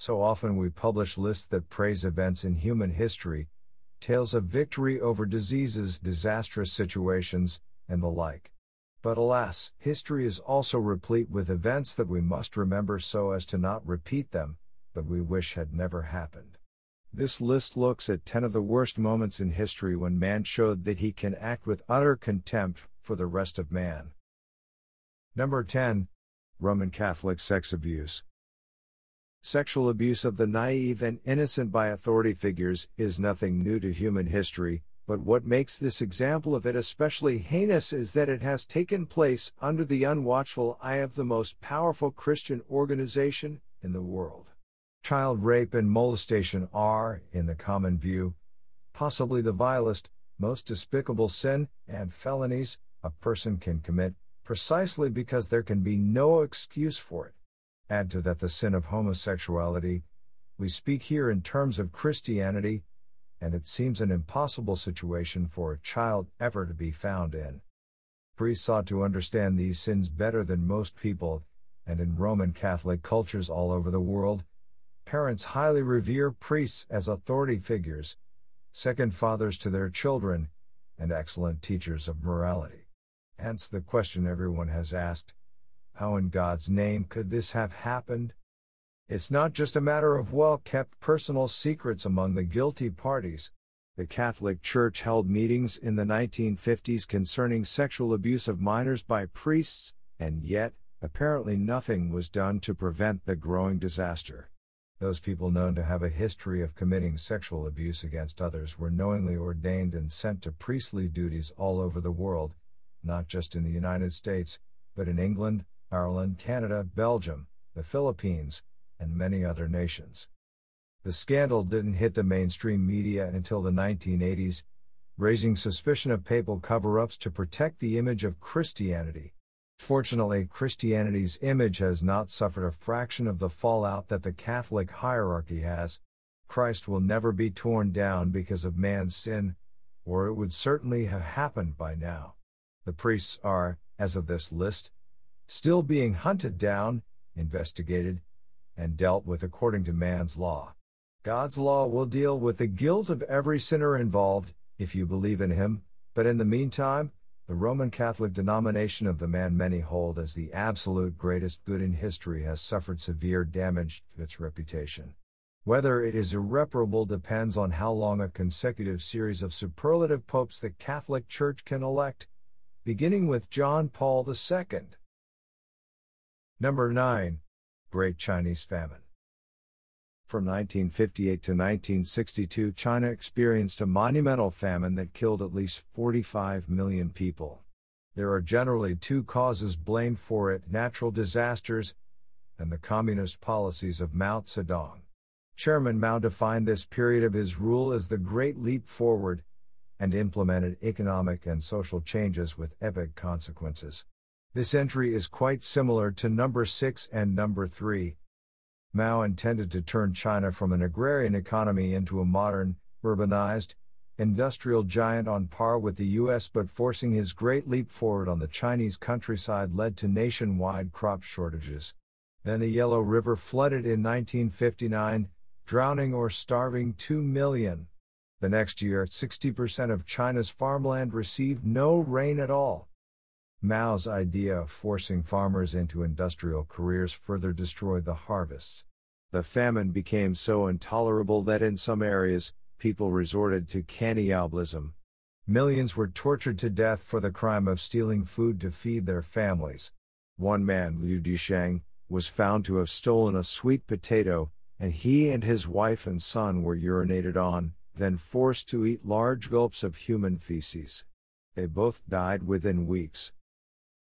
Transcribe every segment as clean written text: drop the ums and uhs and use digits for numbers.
So often we publish lists that praise events in human history, tales of victory over diseases, disastrous situations, and the like. But alas, history is also replete with events that we must remember so as to not repeat them, but we wish had never happened. This list looks at 10 of the worst moments in history when man showed that he can act with utter contempt for the rest of man. Number 10. Roman Catholic sex abuse. Sexual abuse of the naive and innocent by authority figures is nothing new to human history, but what makes this example of it especially heinous is that it has taken place under the unwatchful eye of the most powerful Christian organization in the world. Child rape and molestation are, in the common view, possibly the vilest, most despicable sin and felonies a person can commit, precisely because there can be no excuse for it. Add to that the sin of homosexuality. We speak here in terms of Christianity, and it seems an impossible situation for a child ever to be found in. Priests ought to understand these sins better than most people, and in Roman Catholic cultures all over the world, parents highly revere priests as authority figures, second fathers to their children, and excellent teachers of morality. Hence the question everyone has asked: how in God's name could this have happened? It's not just a matter of well-kept personal secrets among the guilty parties. The Catholic Church held meetings in the 1950s concerning sexual abuse of minors by priests, and yet, apparently nothing was done to prevent the growing disaster. Those people known to have a history of committing sexual abuse against others were knowingly ordained and sent to priestly duties all over the world, not just in the United States, but in England, Ireland, Canada, Belgium, the Philippines, and many other nations. The scandal didn't hit the mainstream media until the 1980s, raising suspicion of papal cover-ups to protect the image of Christianity. Fortunately, Christianity's image has not suffered a fraction of the fallout that the Catholic hierarchy has. Christ will never be torn down because of man's sin, or it would certainly have happened by now. The priests are, as of this list, still being hunted down, investigated, and dealt with according to man's law. God's law will deal with the guilt of every sinner involved, if you believe in him, but in the meantime, the Roman Catholic denomination of the man many hold as the absolute greatest good in history has suffered severe damage to its reputation. Whether it is irreparable depends on how long a consecutive series of superlative popes the Catholic Church can elect, beginning with John Paul II. Number 9. Great Chinese Famine. From 1958 to 1962, China experienced a monumental famine that killed at least 45 million people. There are generally two causes blamed for it: natural disasters and the communist policies of Mao Zedong. Chairman Mao defined this period of his rule as the Great Leap Forward, and implemented economic and social changes with epic consequences. This entry is quite similar to number 6 and number 3. Mao intended to turn China from an agrarian economy into a modern, urbanized, industrial giant on par with the US, but forcing his great leap forward on the Chinese countryside led to nationwide crop shortages. Then the Yellow River flooded in 1959, drowning or starving 2 million. The next year, 60% of China's farmland received no rain at all. Mao's idea of forcing farmers into industrial careers further destroyed the harvests. The famine became so intolerable that in some areas, people resorted to cannibalism. Millions were tortured to death for the crime of stealing food to feed their families. One man, Liu Disheng, was found to have stolen a sweet potato, and he and his wife and son were urinated on, then forced to eat large gulps of human feces. They both died within weeks.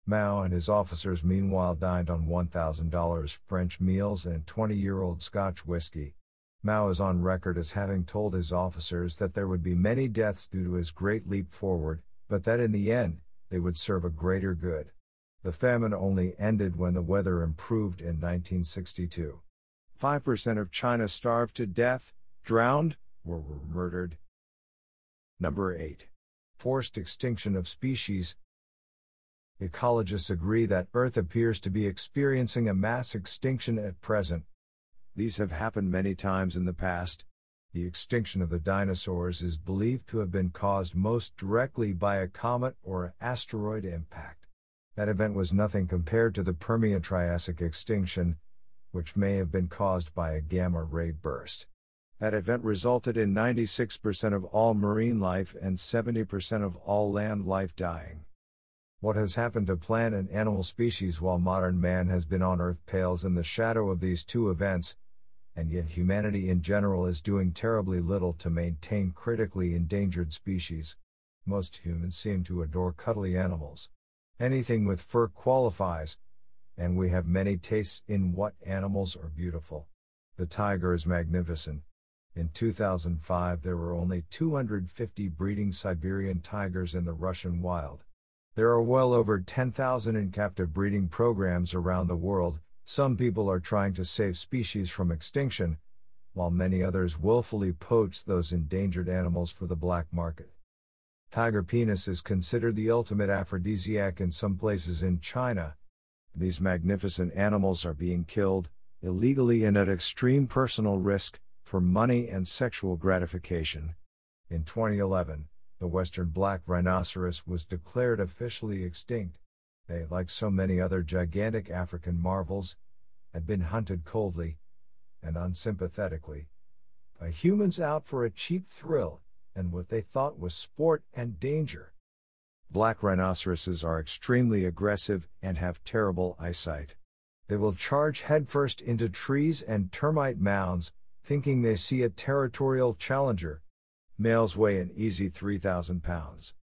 Mao and his officers meanwhile dined on $1,000 French meals and 20-year-old Scotch whiskey. Mao is on record as having told his officers that there would be many deaths due to his great leap forward, but that in the end, they would serve a greater good. The famine only ended when the weather improved in 1962. 5% of China starved to death, drowned, or were murdered. Number 8. Forced extinction of species. Ecologists agree that Earth appears to be experiencing a mass extinction at present. These have happened many times in the past. The extinction of the dinosaurs is believed to have been caused most directly by a comet or asteroid impact. That event was nothing compared to the Permian-Triassic extinction, which may have been caused by a gamma-ray burst. That event resulted in 96% of all marine life and 70% of all land life dying. What has happened to plant and animal species while modern man has been on Earth pales in the shadow of these two events, and yet humanity in general is doing terribly little to maintain critically endangered species. Most humans seem to adore cuddly animals. Anything with fur qualifies, and we have many tastes in what animals are beautiful. The tiger is magnificent. In 2005 there were only 250 breeding Siberian tigers in the Russian wild. There are well over 10,000 in captive breeding programs around the world. Some people are trying to save species from extinction, while many others willfully poach those endangered animals for the black market. Tiger penis is considered the ultimate aphrodisiac in some places in China. These magnificent animals are being killed, illegally and at extreme personal risk, for money and sexual gratification. In 2011, the western black rhinoceros was declared officially extinct. They, like so many other gigantic African marvels, had been hunted coldly and unsympathetically by humans out for a cheap thrill and what they thought was sport and danger. Black rhinoceroses are extremely aggressive and have terrible eyesight. They will charge headfirst into trees and termite mounds, thinking they see a territorial challenger. Males weigh an easy 3,000 pounds.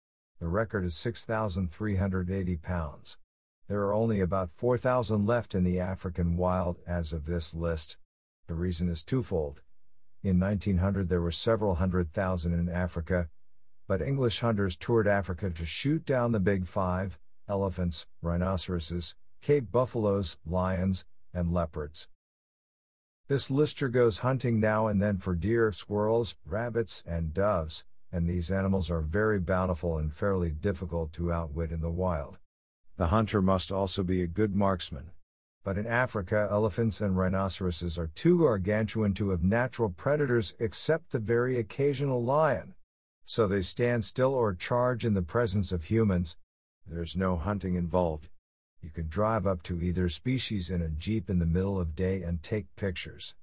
The record is 6,380 pounds. There are only about 4,000 left in the African wild as of this list. The reason is twofold. In 1900 there were several 100,000 in Africa, but English hunters toured Africa to shoot down the Big Five: elephants, rhinoceroses, Cape buffaloes, lions, and leopards. This lister goes hunting now and then for deer, squirrels, rabbits, and doves, and these animals are very bountiful and fairly difficult to outwit in the wild. The hunter must also be a good marksman. But in Africa, elephants and rhinoceroses are too gargantuan to have natural predators except the very occasional lion. So they stand still or charge in the presence of humans. There's no hunting involved. You can drive up to either species in a jeep in the middle of day and take pictures.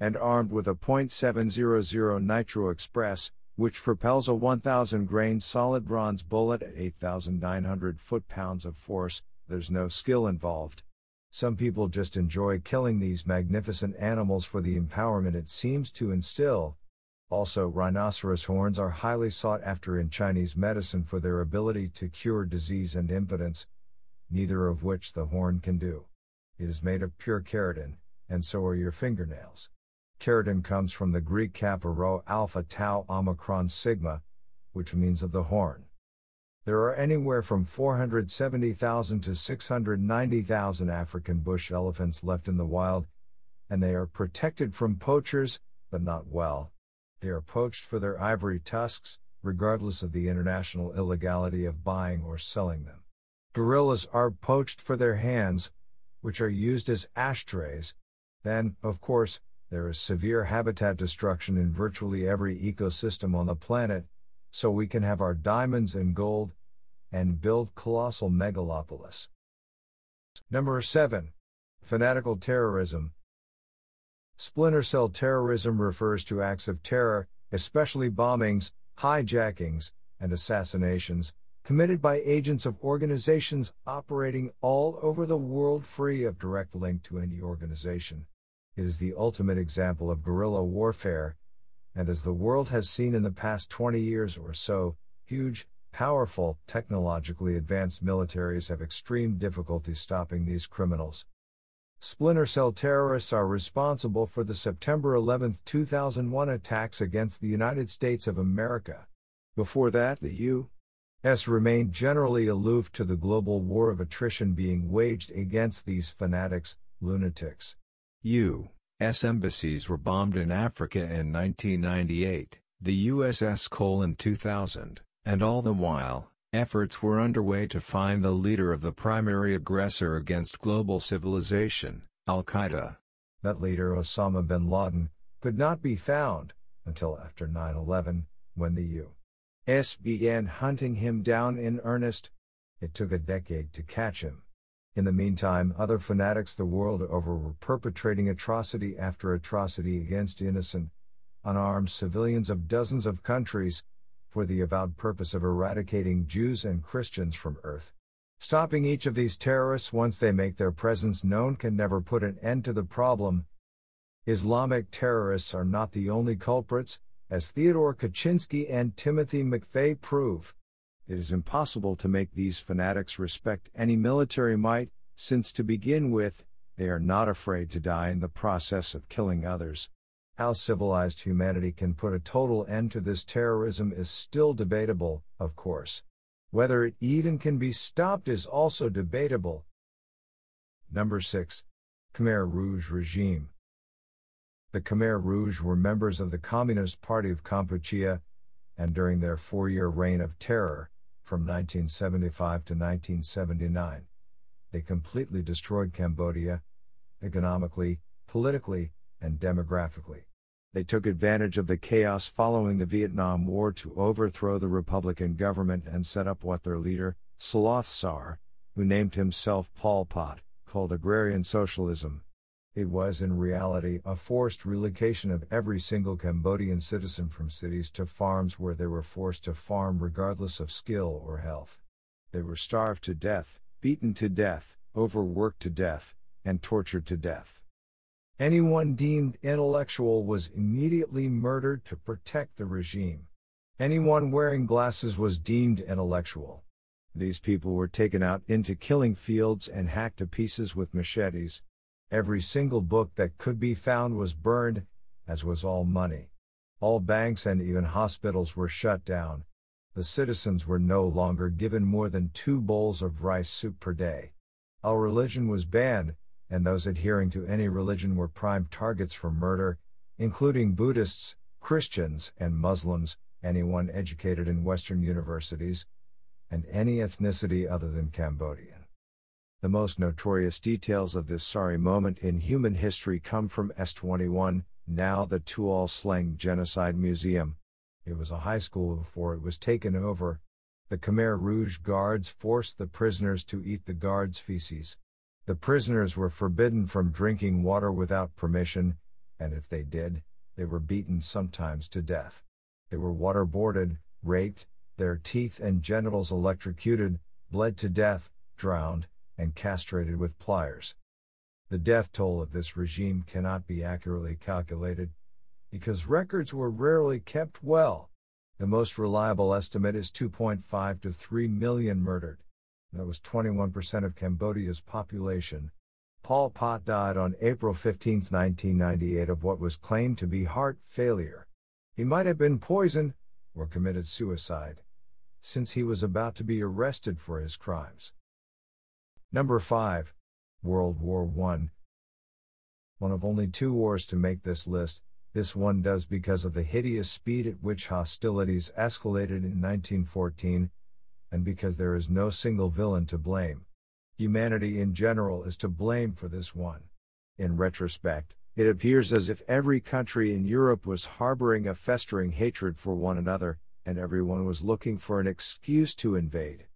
And armed with a .700 Nitro Express, which propels a 1,000-grain solid bronze bullet at 8,900 foot-pounds of force, there's no skill involved. Some people just enjoy killing these magnificent animals for the empowerment it seems to instill. Also, rhinoceros horns are highly sought after in Chinese medicine for their ability to cure disease and impotence, neither of which the horn can do. It is made of pure keratin, and so are your fingernails. Keratin comes from the Greek kappa rho alpha tau omicron sigma, which means of the horn. There are anywhere from 470,000 to 690,000 African bush elephants left in the wild, and they are protected from poachers, but not well. They are poached for their ivory tusks, regardless of the international illegality of buying or selling them. Gorillas are poached for their hands, which are used as ashtrays. Then, of course, there is severe habitat destruction in virtually every ecosystem on the planet, so we can have our diamonds and gold, and build colossal megalopolis. Number 7. Fanatical terrorism. Splinter cell terrorism refers to acts of terror, especially bombings, hijackings, and assassinations, committed by agents of organizations operating all over the world free of direct link to any organization. It is the ultimate example of guerrilla warfare, and as the world has seen in the past 20 years or so, huge, powerful, technologically advanced militaries have extreme difficulty stopping these criminals. Splinter cell terrorists are responsible for the September 11, 2001 attacks against the United States of America. Before that, the U.S. remained generally aloof to the global war of attrition being waged against these fanatics, lunatics. U.S. embassies were bombed in Africa in 1998, the USS Cole in 2000, and all the while, efforts were underway to find the leader of the primary aggressor against global civilization, Al-Qaeda. That leader, Osama bin Laden, could not be found until after 9/11, when the U.S. began hunting him down in earnest. It took a decade to catch him. In the meantime, other fanatics the world over were perpetrating atrocity after atrocity against innocent, unarmed civilians of dozens of countries, for the avowed purpose of eradicating Jews and Christians from Earth. Stopping each of these terrorists once they make their presence known can never put an end to the problem. Islamic terrorists are not the only culprits, as Theodore Kaczynski and Timothy McVeigh prove. It is impossible to make these fanatics respect any military might, since to begin with, they are not afraid to die in the process of killing others. How civilized humanity can put a total end to this terrorism is still debatable, of course. Whether it even can be stopped is also debatable. Number 6. Khmer Rouge regime. The Khmer Rouge were members of the Communist Party of Kampuchea, and during their 4-year reign of terror, from 1975 to 1979, they completely destroyed Cambodia, economically, politically, and demographically. They took advantage of the chaos following the Vietnam War to overthrow the Republican government and set up what their leader, Saloth Sar, who named himself Pol Pot, called agrarian socialism. It was in reality a forced relocation of every single Cambodian citizen from cities to farms where they were forced to farm regardless of skill or health. They were starved to death, beaten to death, overworked to death, and tortured to death. Anyone deemed intellectual was immediately murdered to protect the regime. Anyone wearing glasses was deemed intellectual. These people were taken out into killing fields and hacked to pieces with machetes. Every single book that could be found was burned, as was all money. All banks and even hospitals were shut down. The citizens were no longer given more than 2 bowls of rice soup per day. All religion was banned, and those adhering to any religion were prime targets for murder, including Buddhists, Christians, and Muslims, anyone educated in Western universities, and any ethnicity other than Cambodian. The most notorious details of this sorry moment in human history come from S21, now the Tuol Sleng Genocide Museum. It was a high school before it was taken over. The Khmer Rouge guards forced the prisoners to eat the guards' feces. The prisoners were forbidden from drinking water without permission, and if they did, they were beaten sometimes to death. They were waterboarded, raped, their teeth and genitals electrocuted, bled to death, drowned, and castrated with pliers. The death toll of this regime cannot be accurately calculated, because records were rarely kept well. The most reliable estimate is 2.5 to 3 million murdered. That was 21% of Cambodia's population. Pol Pot died on April 15, 1998 of what was claimed to be heart failure. He might have been poisoned, or committed suicide, since he was about to be arrested for his crimes. Number 5. World War I. One of only 2 wars to make this list, this one does because of the hideous speed at which hostilities escalated in 1914, and because there is no single villain to blame. Humanity in general is to blame for this one. In retrospect, it appears as if every country in Europe was harboring a festering hatred for one another, and everyone was looking for an excuse to invade.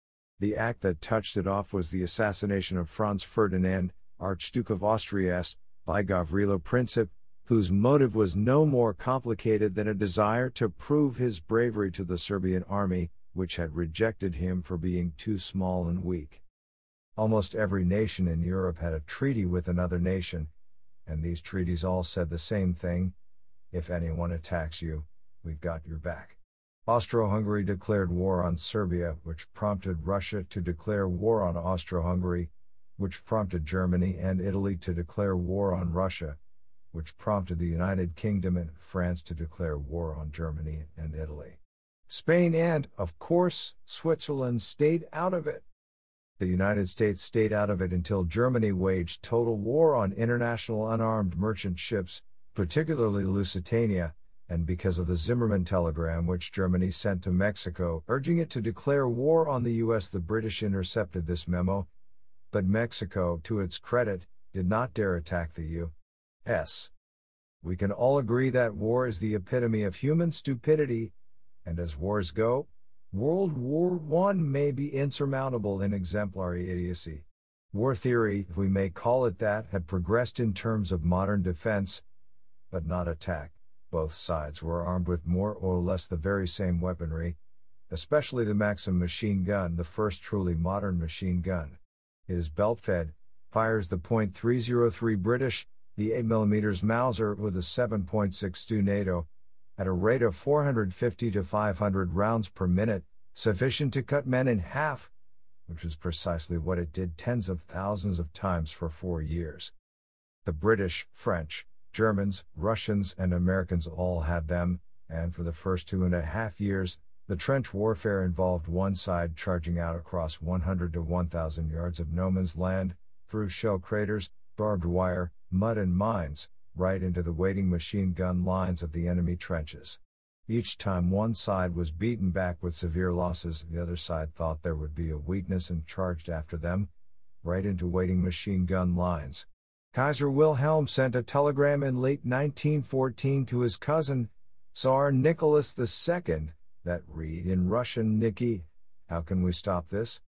The act that touched it off was the assassination of Franz Ferdinand, Archduke of Austria, by Gavrilo Princip, whose motive was no more complicated than a desire to prove his bravery to the Serbian army, which had rejected him for being too small and weak. Almost every nation in Europe had a treaty with another nation, and these treaties all said the same thing: if anyone attacks you, we've got your back. Austro-Hungary declared war on Serbia, which prompted Russia to declare war on Austro-Hungary, which prompted Germany and Italy to declare war on Russia, which prompted the United Kingdom and France to declare war on Germany and Italy. Spain and, of course, Switzerland stayed out of it. The United States stayed out of it until Germany waged total war on international unarmed merchant ships, particularly Lusitania, and because of the Zimmermann telegram which Germany sent to Mexico urging it to declare war on the U.S. The British intercepted this memo, but Mexico, to its credit, did not dare attack the U.S. S. We can all agree that war is the epitome of human stupidity, and as wars go, World War I may be insurmountable in exemplary idiocy. War theory, if we may call it that, had progressed in terms of modern defense, but not attack. Both sides were armed with more or less the very same weaponry, especially the Maxim machine gun, the first truly modern machine gun. It is belt-fed, fires the .303 British, the 8mm Mauser with a 7.62 NATO, at a rate of 450 to 500 rounds per minute, sufficient to cut men in half, which is precisely what it did tens of thousands of times for 4 years. The British, French, Germans, Russians, and Americans all had them, and for the first 2.5 years, the trench warfare involved one side charging out across 100 to 1,000 yards of no man's land, through shell craters, barbed wire, mud and mines, right into the waiting machine gun lines of the enemy trenches. Each time one side was beaten back with severe losses, the other side thought there would be a weakness and charged after them, right into waiting machine gun lines. Kaiser Wilhelm sent a telegram in late 1914 to his cousin, Tsar Nicholas II, that read in Russian, Niki, how can we stop this?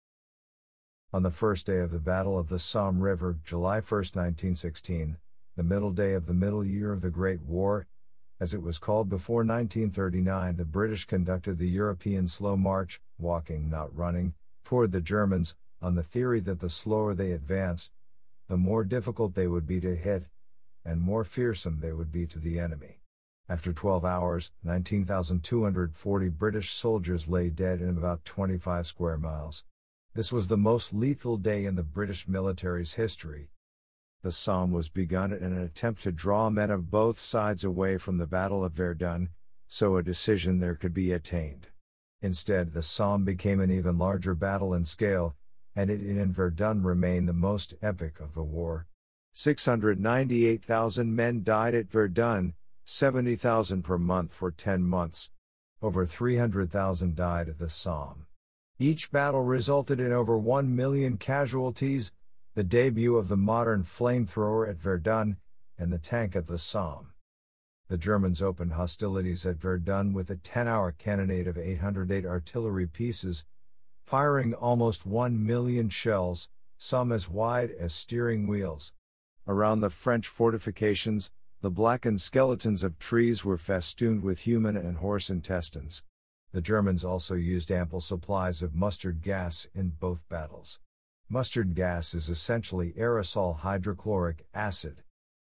On the first day of the Battle of the Somme River, July 1, 1916, the middle day of the middle year of the Great War, as it was called before 1939, the British conducted the European slow march, walking not running, toward the Germans, on the theory that the slower they advanced, the more difficult they would be to hit, and more fearsome they would be to the enemy. After 12 hours, 19,240 British soldiers lay dead in about 25 square miles. This was the most lethal day in the British military's history. The Somme was begun in an attempt to draw men of both sides away from the Battle of Verdun, so a decision there could be attained. Instead, the Somme became an even larger battle in scale, and it in Verdun remained the most epic of the war. 698,000 men died at Verdun, 70,000 per month for 10 months. Over 300,000 died at the Somme. Each battle resulted in over 1 million casualties, the debut of the modern flamethrower at Verdun, and the tank at the Somme. The Germans opened hostilities at Verdun with a 10-hour cannonade of 808 artillery pieces, firing almost 1 million shells, some as wide as steering wheels. Around the French fortifications, the blackened skeletons of trees were festooned with human and horse intestines. The Germans also used ample supplies of mustard gas in both battles. Mustard gas is essentially aerosol hydrochloric acid.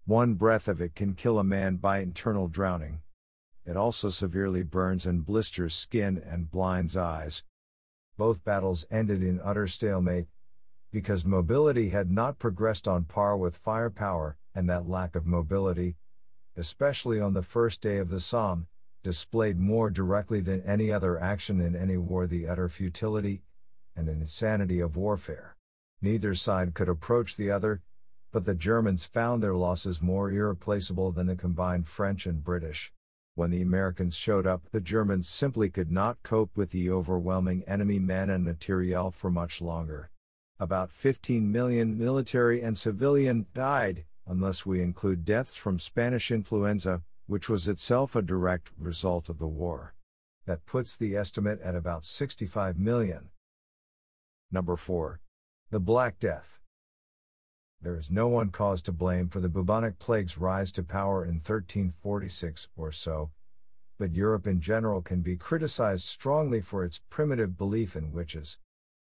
One breath of it can kill a man by internal drowning. It also severely burns and blisters skin and blinds eyes. Both battles ended in utter stalemate, because mobility had not progressed on par with firepower, and that lack of mobility, especially on the first day of the Somme, displayed more directly than any other action in any war the utter futility and insanity of warfare. Neither side could approach the other, but the Germans found their losses more irreplaceable than the combined French and British. When the Americans showed up, the Germans simply could not cope with the overwhelming enemy men and materiel for much longer. About 15 million military and civilian died, unless we include deaths from Spanish influenza, which was itself a direct result of the war. That puts the estimate at about 65 million. Number 4. The Black Death. There is no one cause to blame for the bubonic plague's rise to power in 1346 or so, but Europe in general can be criticized strongly for its primitive belief in witches.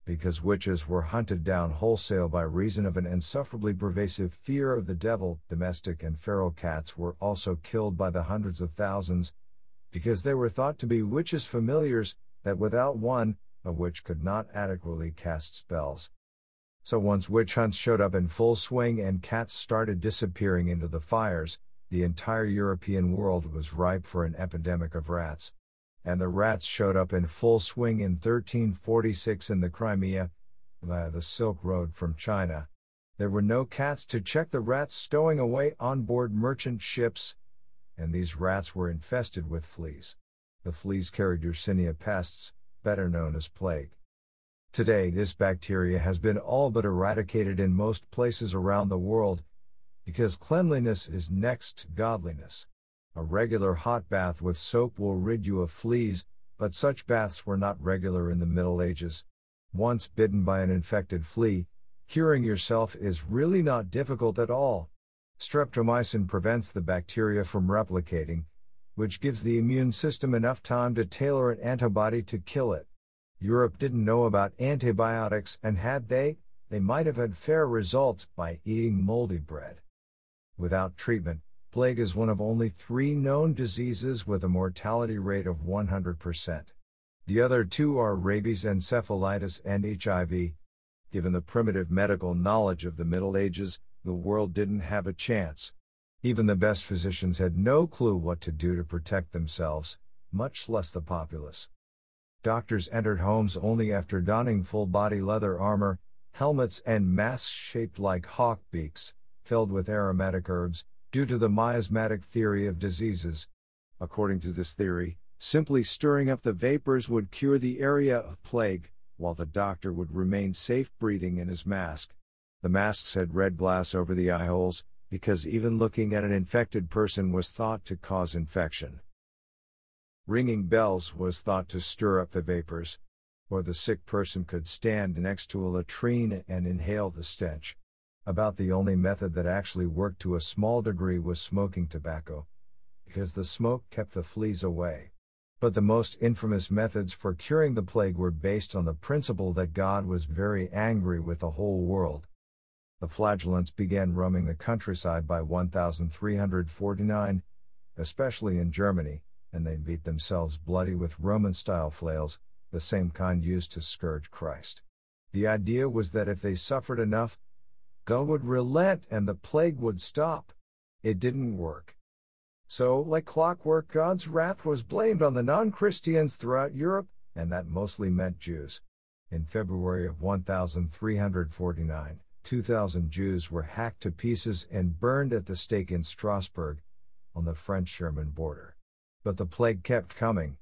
Because witches were hunted down wholesale by reason of an insufferably pervasive fear of the devil, domestic and feral cats were also killed by the hundreds of thousands, because they were thought to be witches' familiars, that without one, a witch could not adequately cast spells. So once witch hunts showed up in full swing and cats started disappearing into the fires, the entire European world was ripe for an epidemic of rats. And the rats showed up in full swing in 1346 in the Crimea, via the Silk Road from China. There were no cats to check the rats stowing away on board merchant ships, and these rats were infested with fleas. The fleas carried Yersinia pests, better known as plague. Today this bacteria has been all but eradicated in most places around the world, because cleanliness is next to godliness. A regular hot bath with soap will rid you of fleas, but such baths were not regular in the Middle Ages. Once bitten by an infected flea, curing yourself is really not difficult at all. Streptomycin prevents the bacteria from replicating, which gives the immune system enough time to tailor an antibody to kill it. Europe didn't know about antibiotics, and had they might have had fair results by eating moldy bread. Without treatment, plague is one of only 3 known diseases with a mortality rate of 100%. The other 2 are rabies, encephalitis, and HIV. Given the primitive medical knowledge of the Middle Ages, the world didn't have a chance. Even the best physicians had no clue what to do to protect themselves, much less the populace. Doctors entered homes only after donning full-body leather armor, helmets and masks shaped like hawk beaks, filled with aromatic herbs, due to the miasmatic theory of diseases. According to this theory, simply stirring up the vapors would cure the area of plague, while the doctor would remain safe breathing in his mask. The masks had red glass over the eye holes, because even looking at an infected person was thought to cause infection. Ringing bells was thought to stir up the vapors, or the sick person could stand next to a latrine and inhale the stench. About the only method that actually worked to a small degree was smoking tobacco, because the smoke kept the fleas away. But the most infamous methods for curing the plague were based on the principle that God was very angry with the whole world. The flagellants began roaming the countryside by 1349, especially in Germany, and they beat themselves bloody with Roman-style flails, the same kind used to scourge Christ. The idea was that if they suffered enough, God would relent and the plague would stop. It didn't work. So, like clockwork, God's wrath was blamed on the non-Christians throughout Europe, and that mostly meant Jews. In February of 1349, 2,000 Jews were hacked to pieces and burned at the stake in Strasbourg, on the French-German border. But the plague kept coming.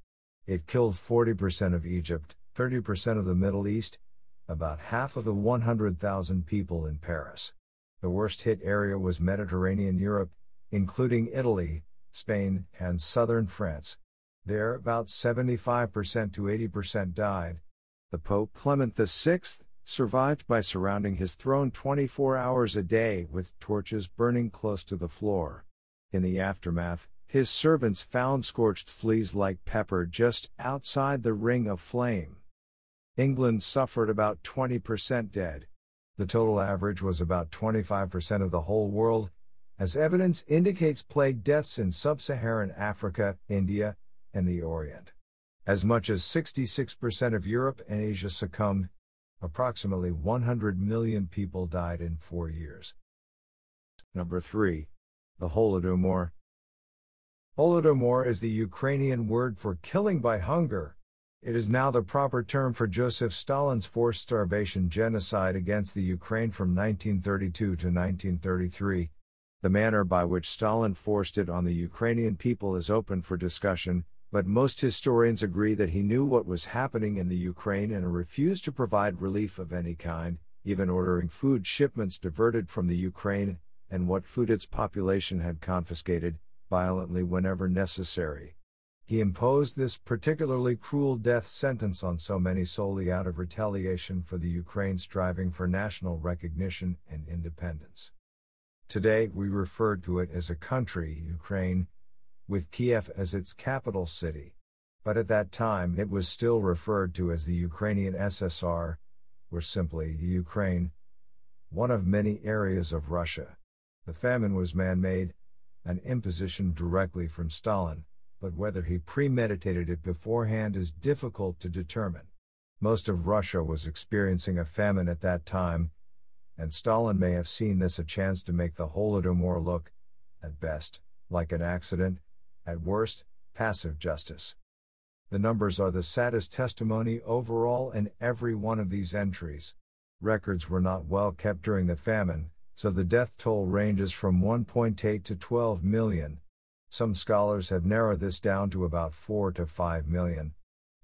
It killed 40% of Egypt, 30% of the Middle East, about half of the 100,000 people in Paris. The worst hit area was Mediterranean Europe, including Italy, Spain, and southern France. There, about 75% to 80% died. The Pope Clement VI survived by surrounding his throne 24 hours a day with torches burning close to the floor. In the aftermath, his servants found scorched fleas like pepper just outside the ring of flame. England suffered about 20% dead. The total average was about 25% of the whole world, as evidence indicates plague deaths in sub-Saharan Africa, India, and the Orient. As much as 66% of Europe and Asia succumbed. Approximately 100 million people died in 4 years. Number 3. The Holodomor. Holodomor is the Ukrainian word for killing by hunger. It is now the proper term for Joseph Stalin's forced starvation genocide against the Ukraine from 1932 to 1933. The manner by which Stalin forced it on the Ukrainian people is open for discussion, but most historians agree that he knew what was happening in the Ukraine and refused to provide relief of any kind, even ordering food shipments diverted from the Ukraine, and what food its population had confiscated, violently whenever necessary. He imposed this particularly cruel death sentence on so many solely out of retaliation for the Ukraine striving for national recognition and independence. Today we refer to it as a country, Ukraine, with Kiev as its capital city. But at that time it was still referred to as the Ukrainian SSR, or simply Ukraine, one of many areas of Russia. The famine was man-made, an imposition directly from Stalin, but whether he premeditated it beforehand is difficult to determine. Most of Russia was experiencing a famine at that time, and Stalin may have seen this a chance to make the Holodomor look, at best, like an accident, at worst, passive justice. The numbers are the saddest testimony overall in every one of these entries. Records were not well kept during the famine, so the death toll ranges from 1.8 to 12 million. Some scholars have narrowed this down to about 4 to 5 million.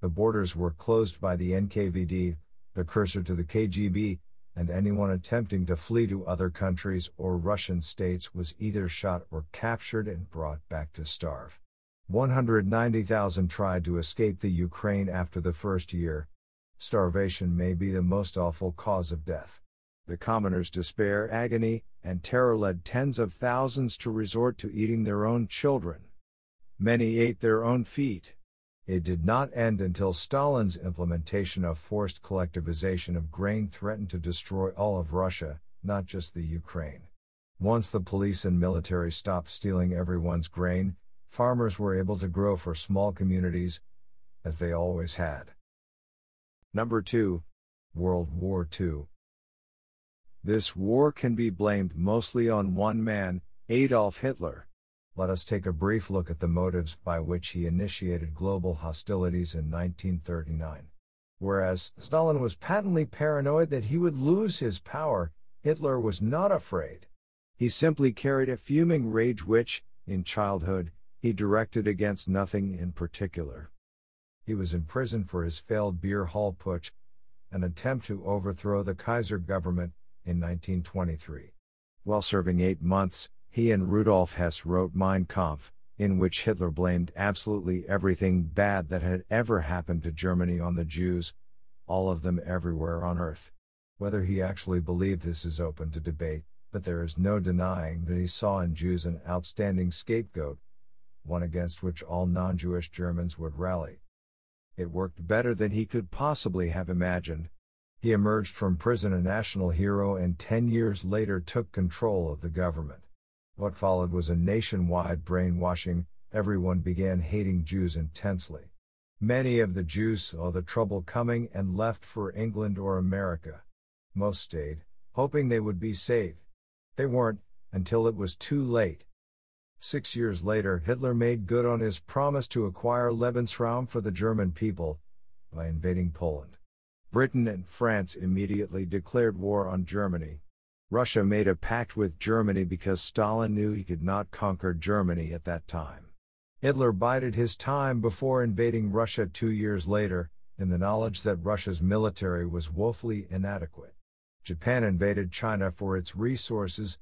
The borders were closed by the NKVD, precursor to the KGB, and anyone attempting to flee to other countries or Russian states was either shot or captured and brought back to starve. 190,000 tried to escape the Ukraine after the first year. Starvation may be the most awful cause of death. The commoners' despair, agony, and terror led tens of thousands to resort to eating their own children. Many ate their own feet. It did not end until Stalin's implementation of forced collectivization of grain threatened to destroy all of Russia, not just the Ukraine. Once the police and military stopped stealing everyone's grain, farmers were able to grow for small communities, as they always had. Number 2. World War II. This war can be blamed mostly on one man, Adolf Hitler. Let us take a brief look at the motives by which he initiated global hostilities in 1939. Whereas Stalin was patently paranoid that he would lose his power, Hitler was not afraid. He simply carried a fuming rage which, in childhood, he directed against nothing in particular. He was imprisoned for his failed beer hall putsch, an attempt to overthrow the Kaiser government, in 1923. While serving 8 months, he and Rudolf Hess wrote Mein Kampf, in which Hitler blamed absolutely everything bad that had ever happened to Germany on the Jews, all of them everywhere on earth. Whether he actually believed this is open to debate, but there is no denying that he saw in Jews an outstanding scapegoat, one against which all non-Jewish Germans would rally. It worked better than he could possibly have imagined. He emerged from prison a national hero and 10 years later took control of the government. What followed was a nationwide brainwashing. Everyone began hating Jews intensely. Many of the Jews saw the trouble coming and left for England or America. Most stayed, hoping they would be saved. They weren't, until it was too late. 6 years later, Hitler made good on his promise to acquire Lebensraum for the German people by invading Poland. Britain and France immediately declared war on Germany. Russia made a pact with Germany because Stalin knew he could not conquer Germany at that time. Hitler bided his time before invading Russia 2 years later, in the knowledge that Russia's military was woefully inadequate. Japan invaded China for its resources,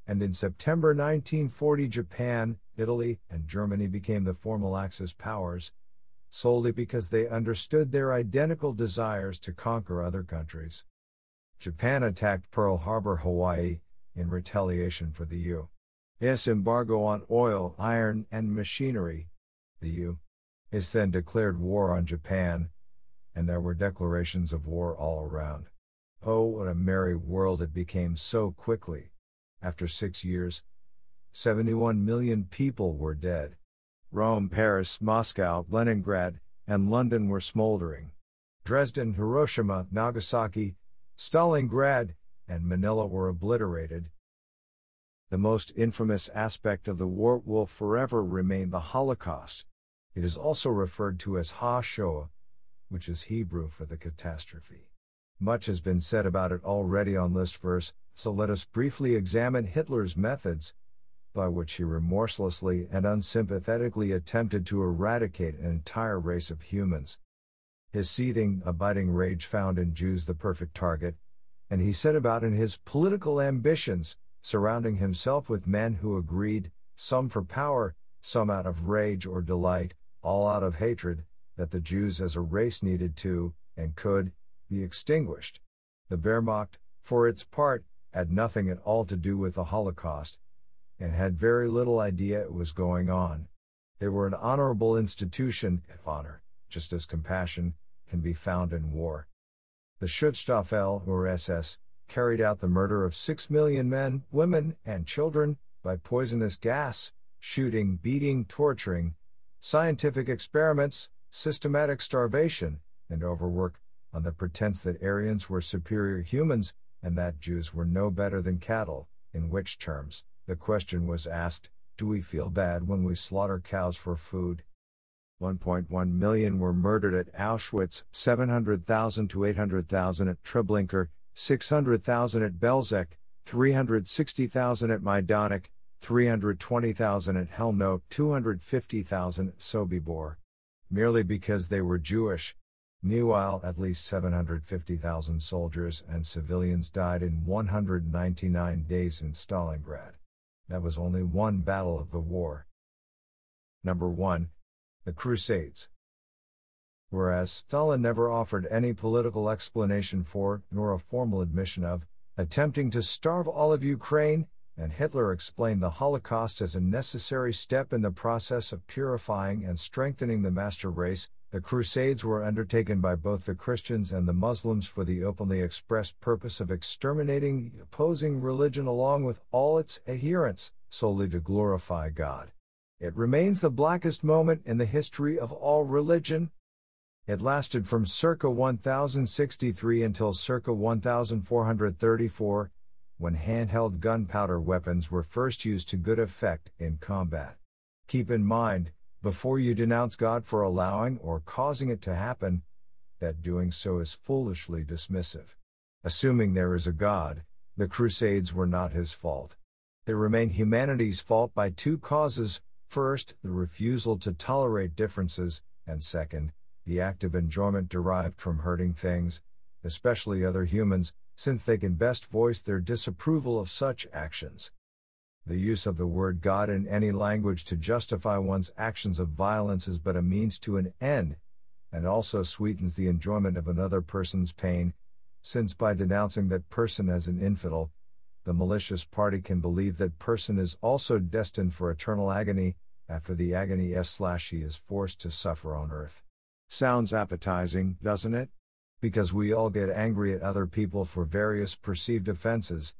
and in September 1940 Japan, Italy, and Germany became the formal Axis powers, solely because they understood their identical desires to conquer other countries. Japan attacked Pearl Harbor, Hawaii, in retaliation for the U.S. embargo on oil, iron, and machinery. The U.S. then declared war on Japan, and there were declarations of war all around. Oh, what a merry world it became so quickly. After 6 years, 71 million people were dead. Rome, Paris, Moscow, Leningrad, and London were smoldering. Dresden, Hiroshima, Nagasaki, Stalingrad, and Manila were obliterated. The most infamous aspect of the war will forever remain the Holocaust. It is also referred to as Ha-Shoah, which is Hebrew for the catastrophe. Much has been said about it already on Listverse, so let us briefly examine Hitler's methods, by which he remorselessly and unsympathetically attempted to eradicate an entire race of humans. His seething, abiding rage found in Jews the perfect target, and he set about in his political ambitions, surrounding himself with men who agreed, some for power, some out of rage or delight, all out of hatred, that the Jews as a race needed to, and could, be extinguished. The Wehrmacht, for its part, had nothing at all to do with the Holocaust, and had very little idea it was going on. They were an honorable institution, if honor, just as compassion, can be found in war. The Schutzstaffel, or SS, carried out the murder of 6 million men, women, and children, by poisonous gas, shooting, beating, torturing, scientific experiments, systematic starvation, and overwork, on the pretense that Aryans were superior humans, and that Jews were no better than cattle, in which terms, the question was asked, do we feel bad when we slaughter cows for food? 1.1 million were murdered at Auschwitz, 700,000 to 800,000 at Treblinka, 600,000 at Belzec, 360,000 at Majdanek, 320,000 at Helmno, 250,000 at Sobibor. Merely because they were Jewish. Meanwhile, at least 750,000 soldiers and civilians died in 199 days in Stalingrad. That was only one battle of the war. Number 1. The Crusades. Whereas Stalin never offered any political explanation for, nor a formal admission of, attempting to starve all of Ukraine, and Hitler explained the Holocaust as a necessary step in the process of purifying and strengthening the master race, the Crusades were undertaken by both the Christians and the Muslims for the openly expressed purpose of exterminating the opposing religion along with all its adherents, solely to glorify God. It remains the blackest moment in the history of all religion. It lasted from circa 1063 until circa 1434, when handheld gunpowder weapons were first used to good effect in combat. Keep in mind, before you denounce God for allowing or causing it to happen, that doing so is foolishly dismissive. Assuming there is a God, the Crusades were not his fault. They remain humanity's fault by two causes: first, the refusal to tolerate differences, and second, the active enjoyment derived from hurting things, especially other humans, since they can best voice their disapproval of such actions. The use of the word God in any language to justify one's actions of violence is but a means to an end, and also sweetens the enjoyment of another person's pain, since by denouncing that person as an infidel, the malicious party can believe that person is also destined for eternal agony, after the agony he is forced to suffer on earth. Sounds appetizing, doesn't it? Because we all get angry at other people for various perceived offenses.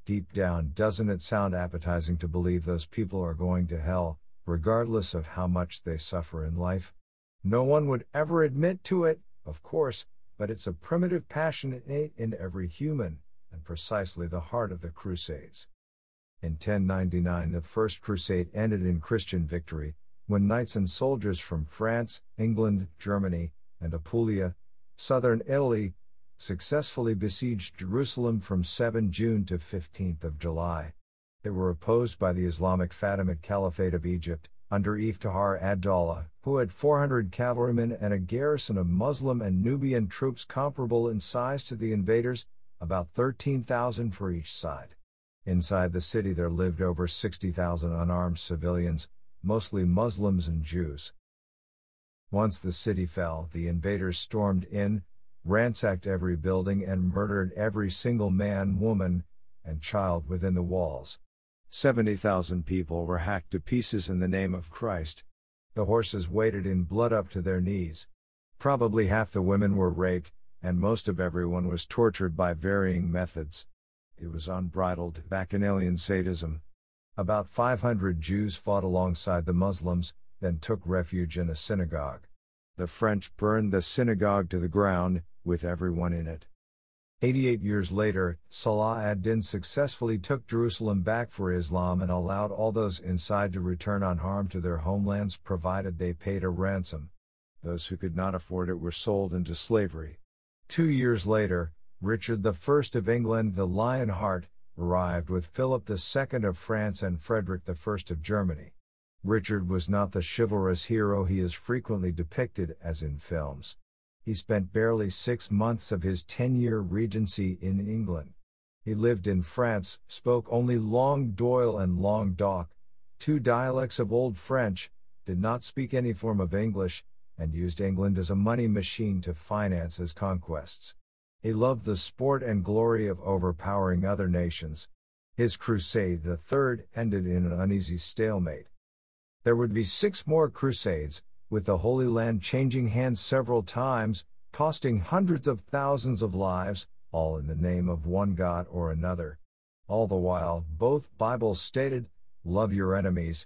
Deep down, doesn't it sound appetizing to believe those people are going to hell, regardless of how much they suffer in life? No one would ever admit to it, of course, but it's a primitive passion innate in every human, and precisely the heart of the Crusades. In 1099, the First Crusade ended in Christian victory, when knights and soldiers from France, England, Germany, and Apulia, southern Italy, successfully besieged Jerusalem from 7 June to 15 July. They were opposed by the Islamic Fatimid Caliphate of Egypt, under Iftihar ad-Dawla, who had 400 cavalrymen and a garrison of Muslim and Nubian troops comparable in size to the invaders, about 13,000 for each side. Inside the city there lived over 60,000 unarmed civilians, mostly Muslims and Jews. Once the city fell, the invaders stormed in, ransacked every building and murdered every single man, woman, and child within the walls. 70,000 people were hacked to pieces in the name of Christ. The horses waded in blood up to their knees. Probably half the women were raped, and most of everyone was tortured by varying methods. It was unbridled bacchanalian sadism. About 500 Jews fought alongside the Muslims, then took refuge in a synagogue. The French burned the synagogue to the ground, with everyone in it. 88 years later, Salah ad-Din successfully took Jerusalem back for Islam and allowed all those inside to return unharmed to their homelands provided they paid a ransom. Those who could not afford it were sold into slavery. 2 years later, Richard I of England, the Lionheart, arrived with Philip II of France and Frederick I of Germany. Richard was not the chivalrous hero he is frequently depicted as in films. He spent barely 6 months of his 10-year regency in England. He lived in France, spoke only Languedoc and Languedoc, two dialects of Old French, did not speak any form of English, and used England as a money machine to finance his conquests. He loved the sport and glory of overpowering other nations. His crusade, the third, ended in an uneasy stalemate. There would be 6 more crusades, with the Holy Land changing hands several times, costing hundreds of thousands of lives, all in the name of one God or another. All the while, both Bibles stated, "Love your enemies,